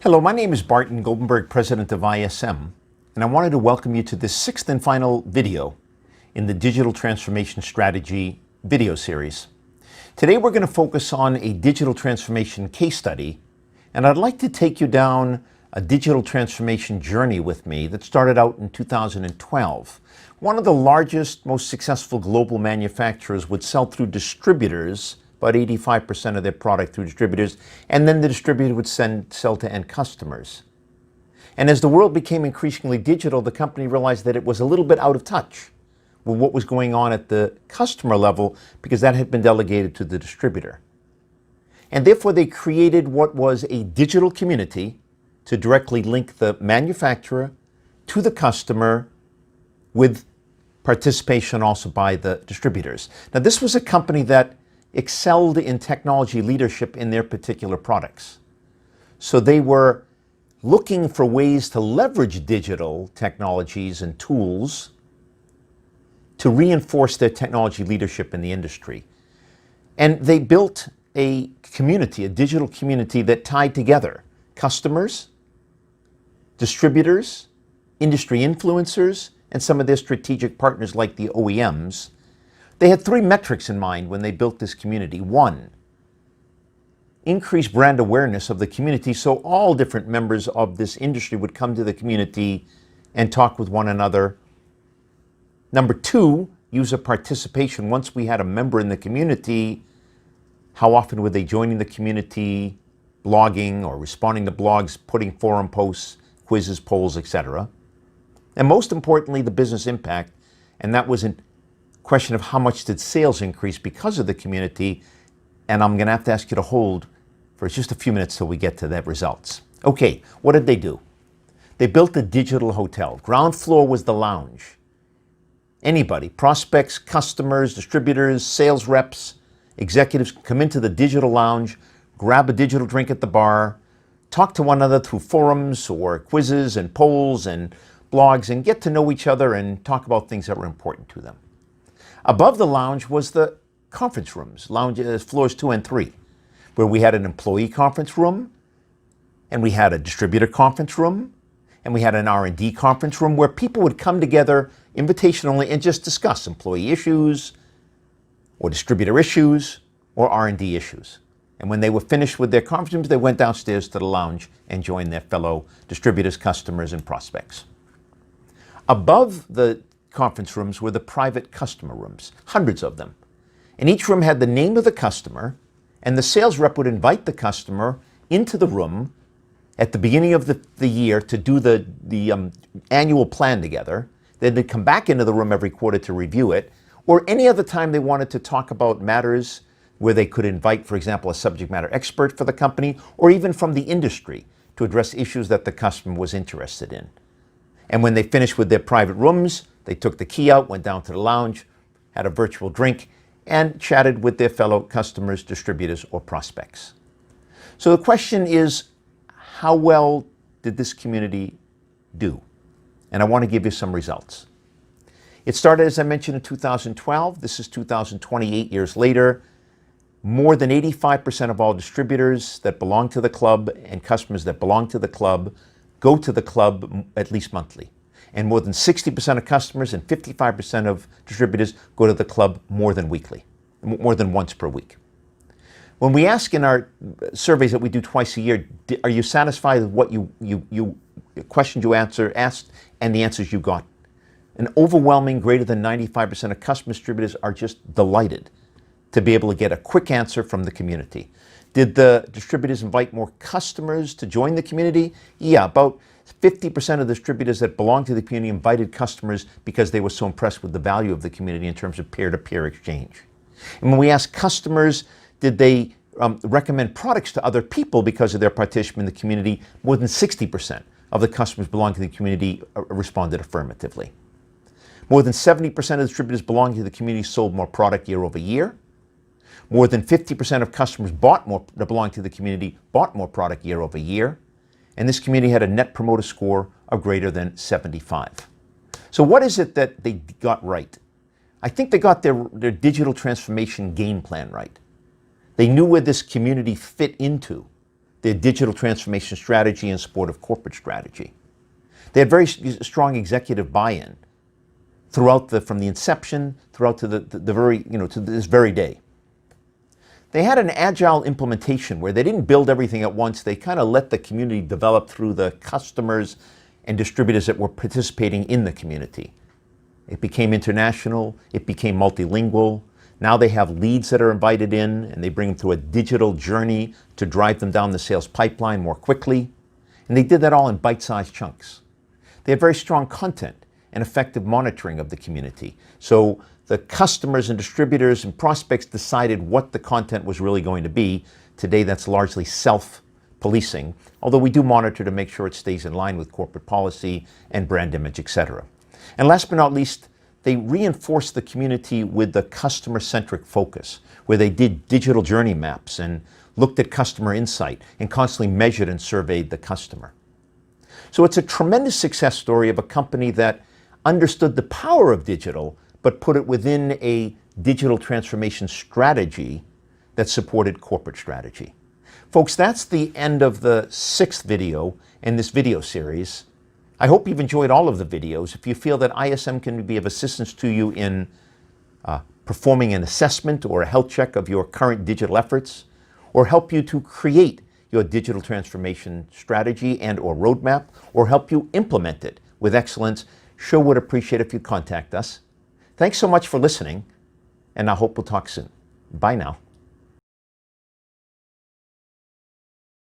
Hello, my name is Barton Goldenberg, President of ISM, and I wanted to welcome you to this sixth and final video in the Digital Transformation Strategy video series. Today we're going to focus on a digital transformation case study, and I'd like to take you down a digital transformation journey with me that started out in 2012. One of the largest, most successful global manufacturers would sell through distributors, about 85% of their product through distributors, and then the distributor would sell to end customers. And as the world became increasingly digital, the company realized that it was a little bit out of touch with what was going on at the customer level because that had been delegated to the distributor. And therefore they created what was a digital community to directly link the manufacturer to the customer with participation also by the distributors. Now this was a company that excelled in technology leadership in their particular products. So they were looking for ways to leverage digital technologies and tools to reinforce their technology leadership in the industry. And they built a community, a digital community that tied together customers, distributors, industry influencers, and some of their strategic partners like the OEMs. They had three metrics in mind when they built this community. One, increase brand awareness of the community so all different members of this industry would come to the community and talk with one another. Number two, user participation. Once we had a member in the community, how often were they joining the community, blogging or responding to blogs, putting forum posts, quizzes, polls, etc. And most importantly, the business impact, and that was a question of how much did sales increase because of the community, and I'm going to have to ask you to hold for just a few minutes till we get to the results. Okay, what did they do? They built a digital hotel. Ground floor was the lounge. Anybody, prospects, customers, distributors, sales reps, executives come into the digital lounge, grab a digital drink at the bar, talk to one another through forums or quizzes and polls and blogs, and get to know each other and talk about things that were important to them. Above the lounge was the conference rooms, lounges, floors 2 and 3, where we had an employee conference room, and we had a distributor conference room, and we had an R&D conference room where people would come together invitationally and just discuss employee issues or distributor issues or R&D issues. And when they were finished with their conference rooms, they went downstairs to the lounge and joined their fellow distributors, customers, and prospects. Above the conference rooms were the private customer rooms, hundreds of them. And each room had the name of the customer, and the sales rep would invite the customer into the room at the beginning of the year to do the annual plan together. Then they'd come back into the room every quarter to review it, or any other time they wanted to talk about matters where they could invite, for example, a subject matter expert for the company, or even from the industry to address issues that the customer was interested in. And when they finished with their private rooms, they took the key out, went down to the lounge, had a virtual drink, and chatted with their fellow customers, distributors, or prospects. So the question is, how well did this community do? And I want to give you some results. It started, as I mentioned, in 2012. This is 2028 years later. More than 85% of all distributors that belong to the club and customers that belong to the club go to the club at least monthly. And more than 60% of customers and 55% of distributors go to the club more than weekly, more than once per week. When we ask in our surveys that we do twice a year, are you satisfied with what questions you asked and the answers you got? An overwhelming greater than 95% of customer distributors are just delighted to be able to get a quick answer from the community. Did the distributors invite more customers to join the community? Yeah, about 50% of distributors that belong to the community invited customers because they were so impressed with the value of the community in terms of peer-to-peer exchange. And when we asked customers, did they recommend products to other people because of their participation in the community, more than 60% of the customers belonging to the community responded affirmatively. More than 70% of distributors belonging to the community sold more product year over year. More than 50% of customers that belong to the community bought more product year over year. And this community had a net promoter score of greater than 75. So what is it that they got right? I think they got their digital transformation game plan right. They knew where this community fit into their digital transformation strategy in support of corporate strategy. They had very strong executive buy-in throughout from the inception throughout to the very, to this very day. They had an agile implementation where they didn't build everything at once. They kind of let the community develop through the customers and distributors that were participating in the community. It became international, it became multilingual. Now they have leads that are invited in and they bring them through a digital journey to drive them down the sales pipeline more quickly. And they did that all in bite-sized chunks. They had very strong content and effective monitoring of the community. So the customers and distributors and prospects decided what the content was really going to be. Today that's largely self-policing, although we do monitor to make sure it stays in line with corporate policy and brand image, etc. And last but not least, they reinforced the community with the customer-centric focus, where they did digital journey maps and looked at customer insight and constantly measured and surveyed the customer. So it's a tremendous success story of a company that understood the power of digital, but put it within a digital transformation strategy that supported corporate strategy. Folks, that's the end of the 6th video in this video series. I hope you've enjoyed all of the videos. If you feel that ISM can be of assistance to you in performing an assessment or a health check of your current digital efforts, or help you to create your digital transformation strategy and or roadmap, or help you implement it with excellence, sure would appreciate if you contact us. Thanks so much for listening, and I hope we'll talk soon. Bye now.